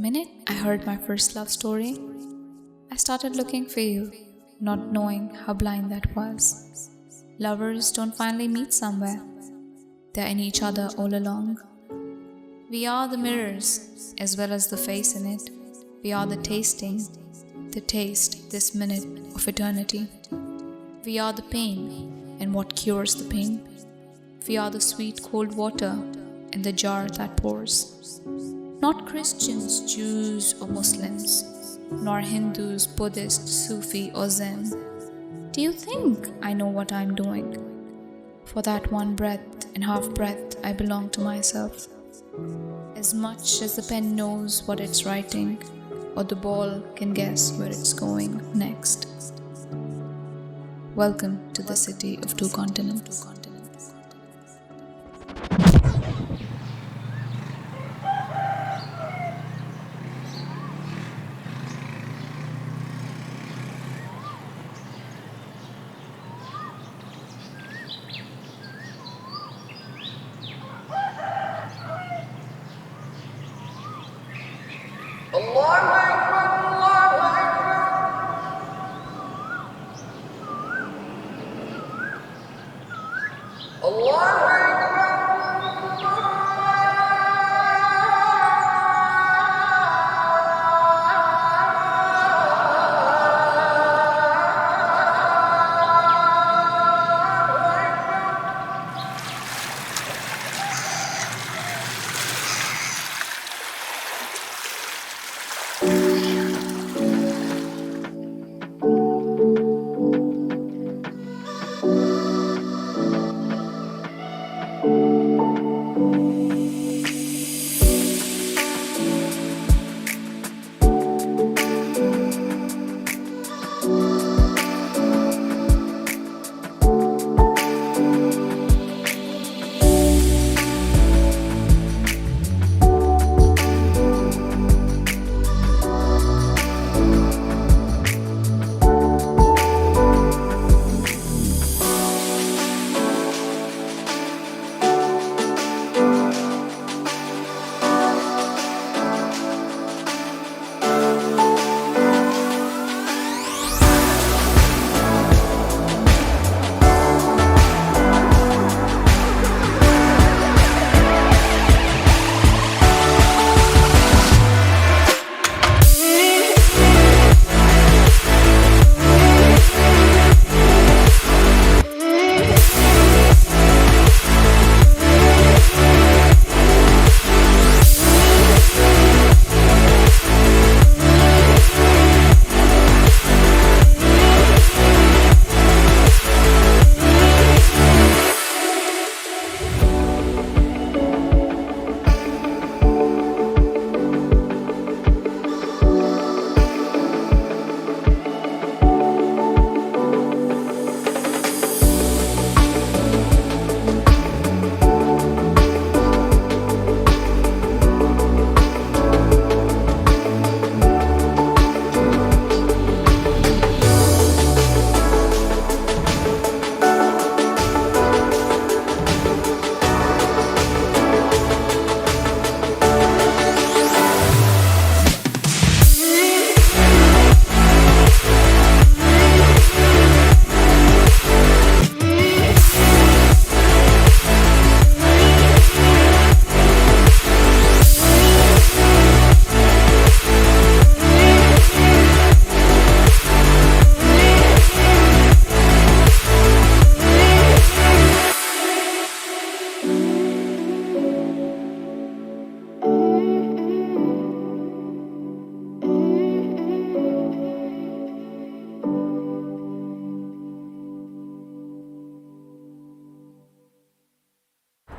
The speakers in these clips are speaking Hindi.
minute I heard my first love story, I started looking for you, not knowing how blind that was. Lovers don't finally meet somewhere, they're in each other all along. We are the mirrors, as well as the face in it. We are the taste this minute of eternity. We are the pain, and what cures the pain. We are the sweet cold water in the jar that pours. Not Christians, Jews, or Muslims, nor Hindus, Buddhists, Sufi, or Zen. Do you think I know what I'm doing? For that one breath and half breath, I belong to myself. As much as the pen knows what it's writing, or the ball can guess where it's going next. Welcome to the city of two continents.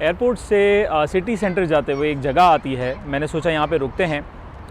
Airport से सिटी सेंटर जाते हुए एक जगह आती है, मैंने सोचा यहाँ पे रुकते हैं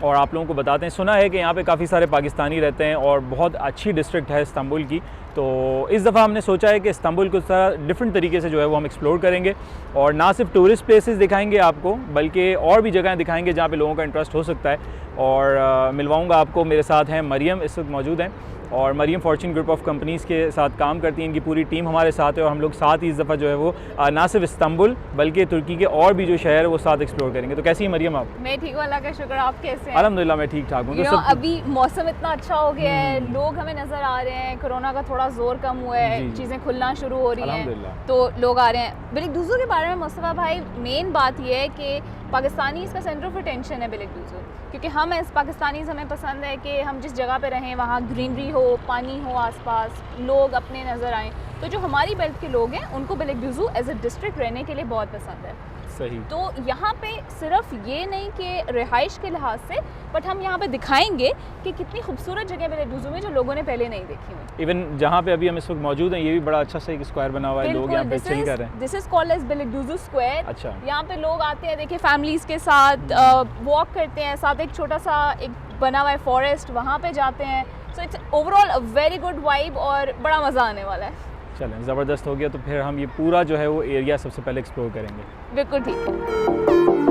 और आप लोगों को बताते हैं। सुना है कि यहाँ पे काफ़ी सारे पाकिस्तानी रहते हैं और बहुत अच्छी डिस्ट्रिक्ट है इस्तांबुल की, तो इस दफ़ा हमने सोचा है कि इस्तांबुल को डिफरेंट तरीके से जो है वो हम एक्सप्लोर करेंगे और ना सिर्फ टूरिस्ट प्लेसेस दिखाएंगे आपको, बल्कि और भी जगहें दिखाएंगे जहाँ पे लोगों का इंटरेस्ट हो सकता है। और मिलवाऊँगा आपको, मेरे साथ हैं मरियम, इस वक्त मौजूद हैं और Mariam fortune group of companies के साथ काम करती हैं। इनकी पूरी टीम हमारे साथ है और हम लोग साथ ही इस दफ़ा जो है वो ना सिर्फ इस्तांबुल बल्कि तुर्की के और भी जो शहर है वो साथ एक्सप्लोर करेंगे। तो कैसी है मरियम आप? मैं ठीक हूँ, अल्लाह का शुक्र। आप कैसे हैं? अल्हम्दुलिल्लाह मैं ठीक ठाक हूँ। तो सब अभी मौसम इतना अच्छा हो गया है, लोग हमें नज़र आ रहे हैं, कोरोना का थोड़ा जोर कम हुआ है, चीज़ें खुलना शुरू हो रही हैं, तो लोग आ रहे हैं। बिलिकडुज़ू के बारे में मुस्तफ़ा भाई, मेन बात ये है कि पाकिस्तानी इसका सेंटर ऑफ अटेंशन है बिलिकडुज़ू, क्योंकि हम एज पाकिस्तानीज़ हमें पसंद है कि हम जिस जगह पे रहें वहाँ ग्रीनरी हो, पानी हो आसपास, लोग अपने नज़र आएँ। तो जो हमारी बेल्ट के लोग हैं उनको बिलिकडुज़ू एज अ डिस्ट्रिक्ट रहने के लिए बहुत पसंद है। सही। तो यहाँ पे सिर्फ ये नहीं कि रिहाइश के लिहाज से, बट हम यहाँ पे दिखाएंगे कि कितनी खूबसूरत जगह बिलिकडुज़ू में जो लोगों ने पहले नहीं देखी हुई। इवन जहाँ पे अभी हम इस वक्त मौजूद हैं ये भी बड़ा अच्छा सा एक स्क्वायर बना हुआ है, लोग यहाँ पे चिल कर रहे हैं। This is called as Beylikduzu square. अच्छा। यहाँ पे लोग आते हैं, देखिए फैमिलीज के साथ वॉक करते हैं, साथ एक छोटा सा एक बना हुआ है फॉरेस्ट, वहाँ पे जाते हैं। So it's overall a very good vibe और बड़ा मज़ा आने वाला है। चलें, ज़बरदस्त हो गया। तो फिर हम ये पूरा जो है वो एरिया सबसे पहले एक्सप्लोर करेंगे। बिल्कुल ठीक है।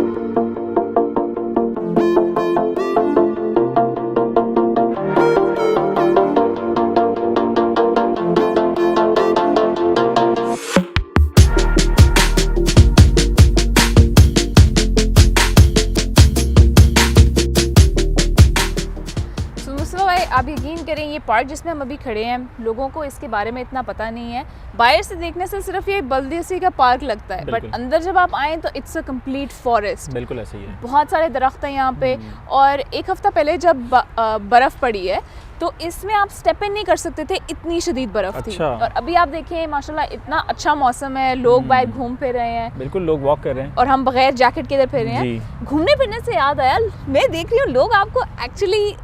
आप यकीन करें ये पार्क जिसमें हम अभी खड़े हैं, लोगों को इसके बारे में इतना पता नहीं है। बाहर से देखने से सिर्फ ये बल्दियसी का पार्क लगता है, बट अंदर जब आप आएँ तो इट्स अ कंप्लीट फॉरेस्ट। बिल्कुल ऐसे ही है। बहुत सारे दरख्त हैं यहाँ पे, और एक हफ्ता पहले जब बर्फ़ पड़ी है तो इसमें आप स्टेप इन नहीं कर सकते थे, इतनी शदीद बर्फ़ थी। और अभी आप देखें माशाल्लाह इतना अच्छा मौसम है, लोग बाहर घूम फिर रहे हैं। बिल्कुल, लोग वॉक कर रहे हैं और हम बगैर जैकेट के इधर फिर रहे हैं। घूमने फिरने से याद आया, मैं देख रही हूँ लोग आपको एक्चुअली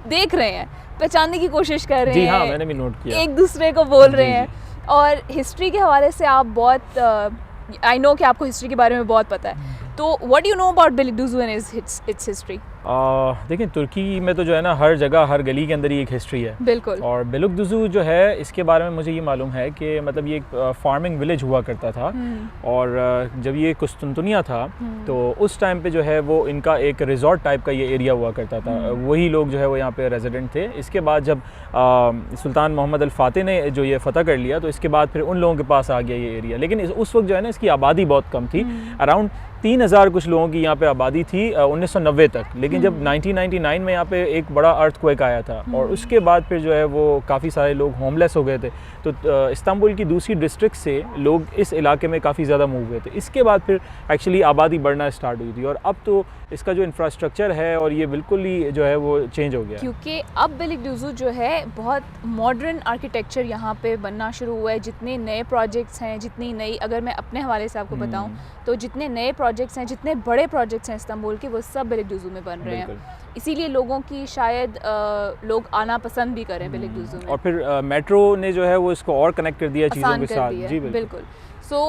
देख रहे हैं, पहचानने की कोशिश कर रहे हैं। हाँ, मैंने भी नोट किया। एक दूसरे को बोल रहे हैं। और हिस्ट्री के हवाले से आप बहुत आई नो कि आपको हिस्ट्री के बारे में बहुत पता है, तो what you know about Beylikduzu and its history? देखिए, तुर्की में तो जो है ना हर जगह हर गली के अंदर ही एक हिस्ट्री है। बिल्कुल। और बिलिकडुज़ू जो है इसके बारे में मुझे ये मालूम है कि मतलब ये एक फार्मिंग विलेज हुआ करता था, और जब ये कुस्तुनतुनिया था तो उस टाइम पे जो है वो इनका एक रिजॉर्ट टाइप का ये एरिया हुआ करता था। वही लोग जो है वो यहाँ पे रेजिडेंट थे। इसके बाद जब सुल्तान मोहम्मद अल फातिह ने जो ये फ़तह कर लिया तो इसके बाद फिर उन लोगों के पास आ गया ये एरिया। लेकिन उस वक्त जो है ना इसकी आबादी बहुत कम थी, अराउंड 3000 कुछ लोगों की यहाँ पे आबादी थी 1990 तक। लेकिन जब 1999 में यहाँ पे एक बड़ा अर्थक्वेक आया था और उसके बाद फिर जो है वो काफ़ी सारे लोग होमलेस हो गए थे, तो इस्तांबुल की दूसरी डिस्ट्रिक्ट से लोग इस इलाके में काफ़ी ज़्यादा मूव हुए थे। इसके बाद फिर एक्चुअली आबादी बढ़ना स्टार्ट हुई थी, और अब तो इसका जो इंफ्रास्ट्रक्चर है और ये बिल्कुल ही जो है वो चेंज हो गया, क्योंकि अब बिलिकडुज़ू जो है बहुत मॉडर्न आर्किटेक्चर यहाँ पे बनना शुरू हुआ है। जितने नए प्रोजेक्ट्स हैं, जितनी नई, अगर मैं अपने हवाले से आपको बताऊँ तो जितने नए प्रोजेक्ट्स हैं, जितने बड़े प्रोजेक्ट्स हैं इस्तांबुल के, वो सब बिलिकडुज़ू में बन रहे हैं। इसीलिए लोगों की शायद लोग आना पसंद भी करें बिलिकडुज़ू में। और फिर मेट्रो ने जो है वो इसको और कनेक्ट कर दिया चीज़ों के साथ। जी बिल्कुल। So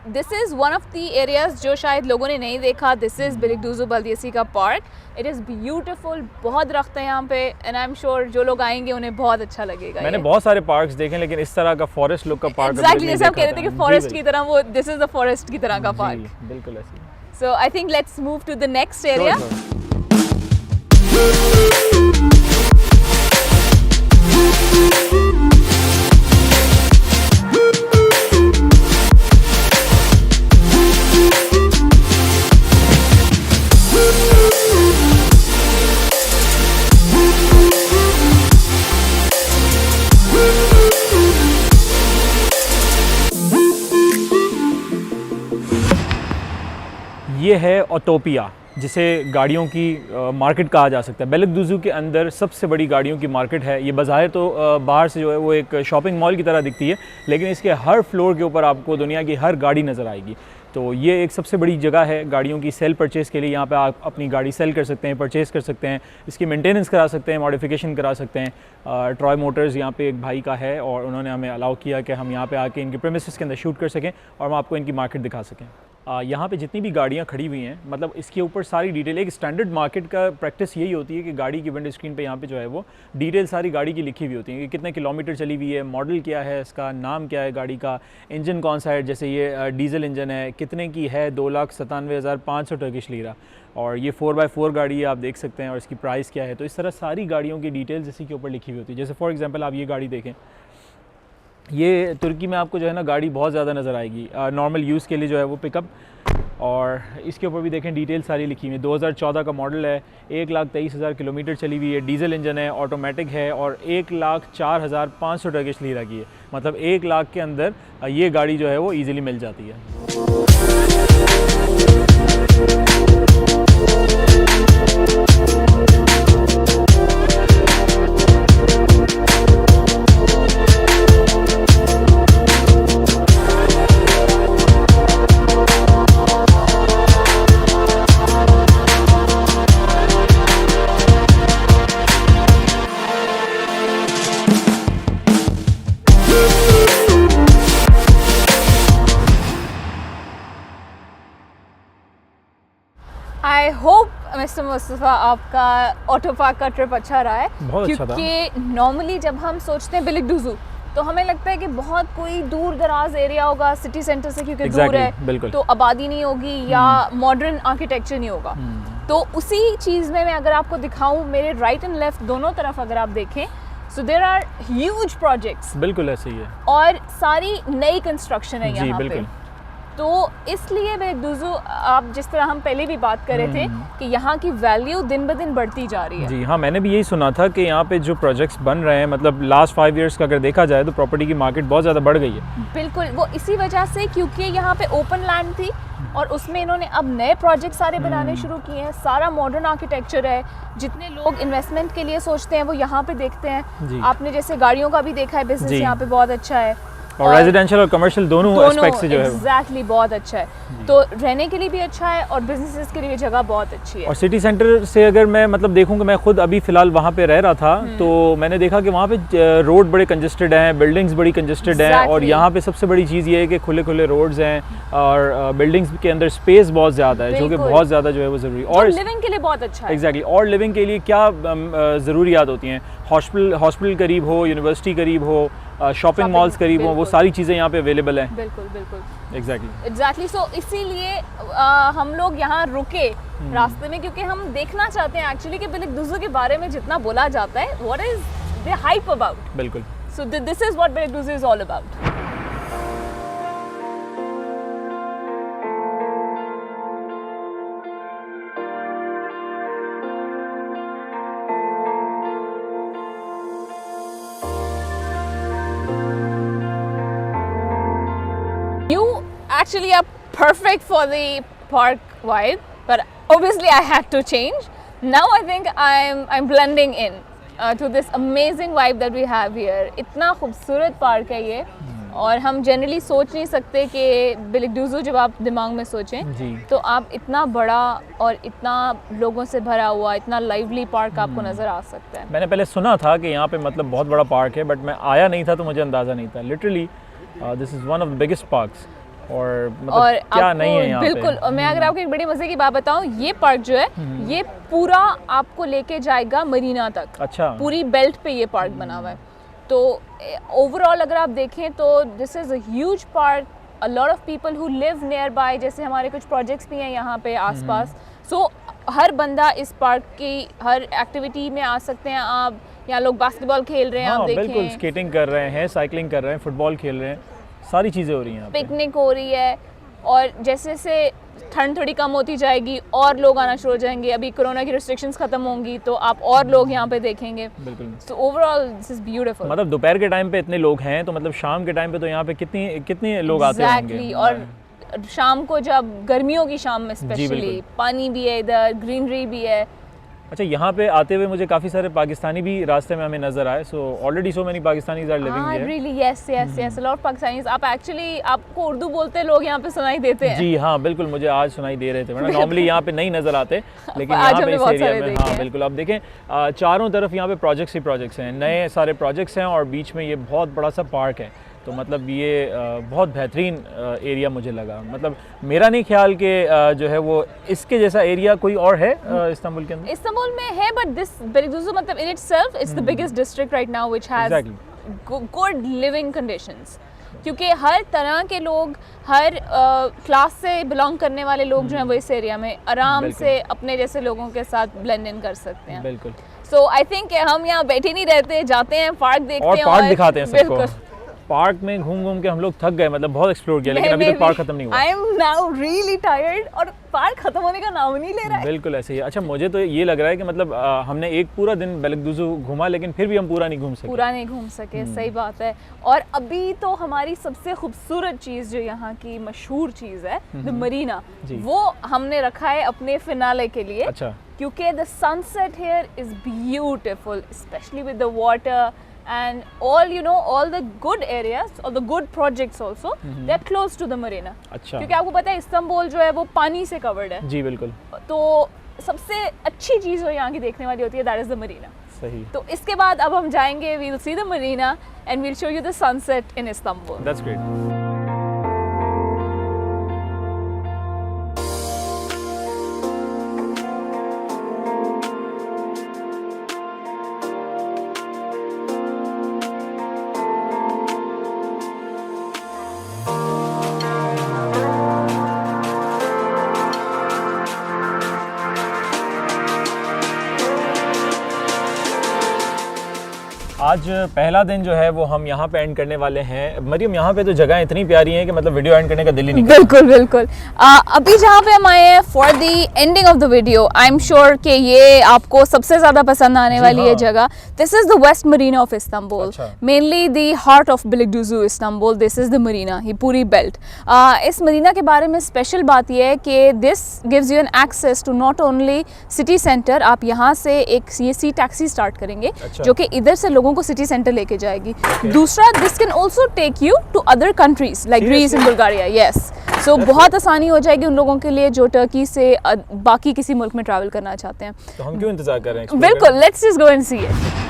this is one of the areas जो शायद लोगों ने नहीं देखा। दिस इज़ बिलिकडुज़ू बल्दियसी का पार्क। इट इज़ ब्यूटीफुल, बहुत दरख्त है यहाँ पे, एंड आई एम श्योर जो लोग आएंगे उन्हें बहुत अच्छा लगेगा। मैंने बहुत सारे पार्क्स देखे, लेकिन इस तरह का फॉरेस्ट लुक का पार्क एग्जैक्टली जैसे आप कह रहे थे कि फॉरेस्ट की तरह, वो दिस इज़ द फॉरेस्ट की तरह का पार्क। बिल्कुल ऐसे। So I think let's move to the next area. ये है ऑटोपिया, जिसे गाड़ियों की मार्केट कहा जा सकता है। बिलिकडुज़ू के अंदर सबसे बड़ी गाड़ियों की मार्केट है। ये बाज़ाहिर तो बाहर से जो है वो एक शॉपिंग मॉल की तरह दिखती है, लेकिन इसके हर फ्लोर के ऊपर आपको दुनिया की हर गाड़ी नज़र आएगी। तो ये एक सबसे बड़ी जगह है गाड़ियों की सेल परचेज़ के लिए। यहाँ पे आप अपनी गाड़ी सेल कर सकते हैं, परचेज़ कर सकते हैं, इसकी मेंटेनेंस करा सकते हैं, मॉडिफिकेशन करा सकते हैं। ट्रॉय मोटर्स यहाँ पे एक भाई का है और उन्होंने हमें अलाउ किया कि हम यहाँ पे आके इनके प्रेमिसेस के अंदर शूट कर सकें और हम आपको इनकी मार्केट दिखा सकें। यहाँ पे जितनी भी गाड़ियाँ खड़ी हुई हैं, मतलब इसके ऊपर सारी डिटेल, एक स्टैंडर्ड मार्केट का प्रैक्टिस यही होती है कि गाड़ी की विंड स्क्रीन पे यहाँ पे जो है वो डिटेल सारी गाड़ी की लिखी हुई होती है कि कितने किलोमीटर चली हुई है, मॉडल क्या है इसका, नाम क्या है गाड़ी का, इंजन कौन सा है, जैसे ये डीजल इंजन है, कितने की है, 2,97,500 टर्किश लीरा, और ये 4x4 गाड़ी है आप देख सकते हैं, और इसकी प्राइस क्या है। तो इस तरह सारी गाड़ियों की डिटेल्स इसी के ऊपर लिखी हुई होती है। जैसे फॉर एग्जांपल आप ये गाड़ी देखें, ये तुर्की में आपको जो है ना गाड़ी बहुत ज़्यादा नज़र आएगी नॉर्मल यूज़ के लिए जो है वो पिकअप, और इसके ऊपर भी देखें डिटेल सारी लिखी हुई है। 2014 का मॉडल है, 1,23,000 किलोमीटर चली हुई है, डीजल इंजन है, ऑटोमेटिक है, और 1,04,500 टर्किश लीरा की है। मतलब 1 लाख के अंदर ये गाड़ी जो है वो ईज़िली मिल जाती है। आई होप मिस्टर मुस्तफ़ा आपका ऑटो पार्क का ट्रिप अच्छा रहा है, बहुत अच्छा था। क्योंकि नॉर्मली जब हम सोचते हैं बिलिगडुज़ू तो हमें लगता है कि बहुत कोई दूर दराज एरिया होगा सिटी सेंटर से, क्योंकि दूर है तो आबादी नहीं होगी या मॉडर्न आर्किटेक्चर नहीं होगा। तो उसी चीज़ में मैं अगर आपको दिखाऊं, मेरे राइट एंड लेफ्ट दोनों तरफ अगर आप देखें, so there are huge projects. बिल्कुल ऐसे ही है, और सारी नई कंस्ट्रक्शन है यहाँ पे। तो इसलिए बिलिगडुज़ू, आप जिस तरह हम पहले भी बात कर रहे थे कि यहाँ की वैल्यू दिन ब दिन बढ़ती जा रही है। जी हाँ, मैंने भी यही सुना था कि यहाँ पे जो प्रोजेक्ट्स बन रहे हैं, मतलब लास्ट 5 इयर्स का अगर देखा जाए तो प्रॉपर्टी की मार्केट बहुत ज़्यादा बढ़ गई है। बिल्कुल, वो इसी वजह से क्योंकि यहाँ पे ओपन लैंड थी और उसमें इन्होंने अब नए प्रोजेक्ट सारे बनाने शुरू किए हैं। सारा मॉडर्न आर्किटेक्चर है। जितने लोग इन्वेस्टमेंट के लिए सोचते हैं वो यहाँ पे देखते हैं। आपने जैसे गाड़ियों का भी देखा है, बिजनेस यहाँ पे बहुत अच्छा है, और रेजिडेंशियल और कमर्शियल दोनों एस्पेक्ट से जो है एग्जैक्टली बहुत अच्छा है। तो रहने के लिए भी अच्छा है और बिजनेसेस के लिए जगह बहुत अच्छी है। और सिटी सेंटर से अगर मैं मतलब देखूं कि मैं खुद अभी फ़िलहाल वहाँ पे रह रहा था, तो मैंने देखा कि वहाँ पे रोड बड़े कंजेस्टेड हैं, बिल्डिंग्स बड़ी कंजेस्टेड हैं, और यहाँ पे सबसे बड़ी चीज़ ये है कि खुले खुले रोड्स हैं और बिल्डिंग्स के अंदर स्पेस बहुत ज़्यादा है, जो कि बहुत ज़्यादा जो है वो ज़रूरी, और लिविंग के लिए बहुत अच्छा है। एग्जैक्टली। और लिविंग के लिए क्या ज़रूरियात होती हैं, हॉस्पिटल करीब हो, यूनिवर्सिटी करीब हो, शॉपिंग मॉल्स करीब हो, वो सारी चीज़ें यहाँ पे अवेलेबल हैं। बिल्कुल बिल्कुल एग्जैक्टली। सो इसीलिए हम लोग यहाँ रुके रास्ते में, क्योंकि हम देखना चाहते हैं एक्चुअली कि बिलिगडुज़ू के बारे में जितना बोला जाता है, what is the hype about. बिल्कुल। So this is what Beylikduzu is all about. Actually are perfect for the park vibe, but obviously I had to change. Now I think I'm blending in to this amazing vibe that we have here. इतना खूबसूरत पार्क है ये, और हम जनरली सोच नहीं सकते कि बिलिगडुज़ू जब आप दिमाग में सोचें तो आप इतना बड़ा और इतना लोगों से भरा हुआ, इतना लाइवली पार्क आपको नज़र आ सकता है। मैंने पहले सुना था कि यहाँ पे मतलब बहुत बड़ा पार्क है, बट मैं आया नहीं था तो मुझे अंदाज़ा नहीं था। Literally this is one of the biggest parks, और मतलब और क्या नहीं है यहाँ बिल्कुल पे। और मैं अगर आपको एक बड़ी मज़े की बात बताऊँ, ये पार्क जो है ये पूरा आपको लेके जाएगा मरीना तक। अच्छा। पूरी बेल्ट पे ये पार्क बना हुआ है। तो ओवरऑल अगर आप देखें तो this is a huge park, a lot of people who live near by, जैसे हमारे कुछ प्रोजेक्ट्स भी हैं यहाँ पे आसपास। सो हर बंदा इस पार्क की हर एक्टिविटी में आ सकते हैं आप। यहाँ लोग बास्केटबॉल खेल रहे हैं, आप देखें, बिल्कुल, स्केटिंग कर रहे हैं, साइकिलिंग कर रहे हैं, फुटबॉल खेल रहे हैं, सारी चीज़ें हो रही हैं, पिकनिक हो रही है। और जैसे जैसे ठंड थोड़ी कम होती जाएगी और लोग आना शुरू हो जाएंगे। अभी कोरोना की रिस्ट्रिक्शंस खत्म होंगी तो आप और लोग यहाँ पे देखेंगे। बिल्कुल। तो ओवरऑल दिस इज ब्यूटीफुल। मतलब दोपहर के टाइम पे इतने लोग हैं, तो मतलब शाम के टाइम पे तो यहाँ पे कितने लोग आते होंगे। और शाम को जब गर्मियों की शाम में स्पेशली पानी भी है, इधर ग्रीनरी भी है। अच्छा, यहाँ पे आते हुए मुझे काफ़ी सारे पाकिस्तानी भी रास्ते में हमें नज़र आए। So already so many Pakistanis are living here. Really yes, a lot Pakistanis. आप एक्चुअली, आपको उर्दू बोलते लोग यहाँ पे सुनाई देते हैं। जी हाँ, बिल्कुल, मुझे आज सुनाई दे रहे थे। वरना नॉर्मली यहाँ पे नहीं नज़र आते, लेकिन यहाँ पे इस एरिया में हाँ बिल्कुल। अब देखें चारों तरफ यहाँ पे प्रोजेक्ट्स ही प्रोजेक्ट्स हैं, नए सारे प्रोजेक्ट्स हैं, और बीच में ये बहुत बड़ा सा पार्क है। तो मतलब ये बहुत बेहतरीन एरिया मुझे लगा। मतलब मेरा नहीं ख्याल कि जो है वो इसके जैसा एरिया कोई और है इस्तांबुल के अंदर। इस्तांबुल में है, बट दिस बेलिगदुज़ु मतलब in itself it's the biggest district right now which has good living conditions, क्योंकि हर तरह के लोग, हर क्लास से बिलोंग करने वाले लोग जो हैं वो इस एरिया में आराम से अपने जैसे लोगों के साथ ब्लेंड इन कर सकते हैं। बिल्कुल। सो आई थिंक हम यहाँ बैठे नहीं रहते, जाते हैं पार्क देखते हैं और पार्क दिखाते हैं सबको। बिल्कुल। पार्क में घूम घूम के हम लोग थक गए, मतलब बहुत एक्सप्लोर किया, लेकिन अभी तक पार्क खत्म नहीं हुआ। I am now really tired और पार्क खत्म होने का नाम नहीं ले रहा है। बिल्कुल ऐसे ही। अच्छा, मुझे तो ये लग रहा है कि मतलब हमने एक पूरा दिन बेलिगदुज़ु घूमा, लेकिन फिर भी हम पूरा नहीं घूम सके। सही बात है। और अभी तो हमारी सबसे खूबसूरत चीज़ जो यहाँ की मशहूर चीज़ है द मरीना, वो हमने रखा है अपने फिनाले के लिए। अच्छा। क्योंकि the sunset here is beautiful, specially with the water and all the good areas or the good projects also they're close to the marina। अच्छा। क्योंकि आपको पता है इस्तांबुल जो है वो पानी से कवर्ड है। जी बिल्कुल। तो सबसे अच्छी चीज़ जो यहाँ की देखने वाली होती है दैट इज द मरीना। सही। तो इसके बाद अब हम जाएंगे, we will see the marina and we will show you the sunset in Istanbul. That's great. आज पहला दिन जो है वो हम यहाँ पे एंड करने वाले हैं। मरियम, यहाँ पे तो जगह इतनी प्यारी है कि मतलब वीडियो एंड करने का दिल ही नहीं करता। बिल्कुल बिल्कुल। अभी जहाँ पे हम आए हैं for the ending of the video, I am sure कि ये आपको सबसे ज़्यादा पसंद आने वाली है जगह। This is the west marina of Istanbul, mainly the heart of Beylikduzu Istanbul. This is the marina, ये पूरी बेल्ट। इस मरीना के बारे में स्पेशल बात यह है कि this gives you an access to not only city centre. आप यहाँ से एक ये सी टैक्सी स्टार्ट करेंगे जो कि इधर से लोगों को सिटी सेंटर लेके जाएगी। दूसरा, this can also take you to other countries like Greece and Bulgaria. Yes, so बहुत आसानी हो जाएगी उन लोगों के लिए जो टर्की से बाकी किसी मुल्क में ट्रैवल करना चाहते हैं। तो हम क्यों इंतजार कर रहे हैं? बिल्कुल, let's just go and see it.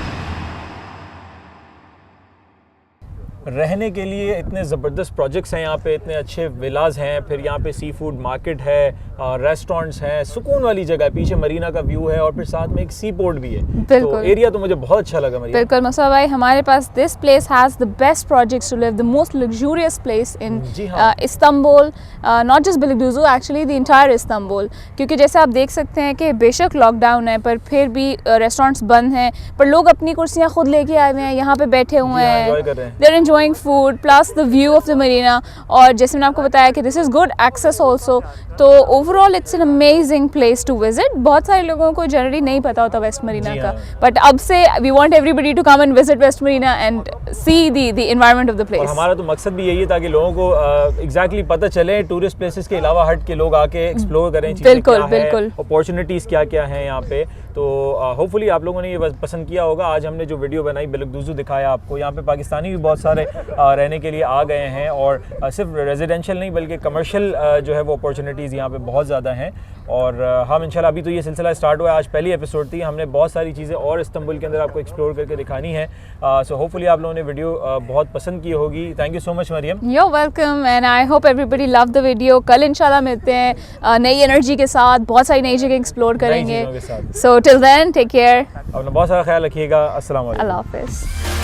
रहने के लिए इतने ज़बरदस्त प्रोजेक्ट्स हैं यहाँ पे, इतने अच्छे विलाज हैं, फिर यहाँ पे सी फूड मार्केट है, रेस्टोरेंट्स हैं, सुकून वाली जगह है, पीछे मरीना का व्यू है और फिर साथ में एक सी पोर्ट भी है। तो एरिया तो मुझे बहुत अच्छा लगा। बिल्कुल मसूद भाई, हमारे पास this place has the best projects to live, the most luxurious place in Istanbul, not just Beylikduzu, actually the entire Istanbul. क्योंकि जैसे आप देख सकते हैं कि बेशक लॉकडाउन है पर फिर भी रेस्टोरेंट्स बंद हैं, पर लोग अपनी कुर्सियाँ खुद लेके आए हुए हैं, यहाँ पे बैठे हुए हैं, they are enjoying food plus the view of the marina. और जैसे मैंने आपको बताया कि this is good access also, तो overall it's an amazing place to visit. बहुत सारे लोगों को जनरली नहीं पता होता वेस्ट मरीना का, बट अब से we want everybody to come and visit West Marina and see the environment of the place. हमारा तो मकसद भी यही है ताकि लोगों को एग्जैक्टली पता चले, टूरिस्ट प्लेसेस के अलावा हट के लोग आके एक्सप्लोर करें बिल्कुल बिल्कुल, अपॉर्चुनिटीज़ क्या क्या हैं यहाँ पे। तो होपफुली आप लोगों ने ये पसंद किया होगा। आज हमने जो वीडियो बनाई बेलिगदुज़ु दिखाया आपको, यहाँ पे पाकिस्तानी भी बहुत सारे रहने के लिए आ गए हैं और सिर्फ रेजिडेंशियल नहीं बल्कि कमर्शियल जो है वो अपॉर्चुनिटीज़ यहाँ पे बहुत ज़्यादा हैं। और हम इंशाल्लाह, अभी तो ये सिलसिला स्टार्ट हुआ है, आज पहली एपिसोड थी, हमने बहुत सारी चीज़ें और इस्तांबुल के अंदर आपको एक्सप्लोर करके दिखानी है। सो होपफुली आप लोगों ने वीडियो बहुत पसंद की होगी। Thank you so much Mariam. You are welcome and I hope everybody love the video. कल इंशाल्लाह मिलते हैं नई एनर्जी के साथ, बहुत सारी नई जगह एक्सप्लोर करेंगे। So till then take care, अपना बहुत सारा ख्याल रखिएगा। अस्सलाम वालेकुम। अल्लाह हाफिज़।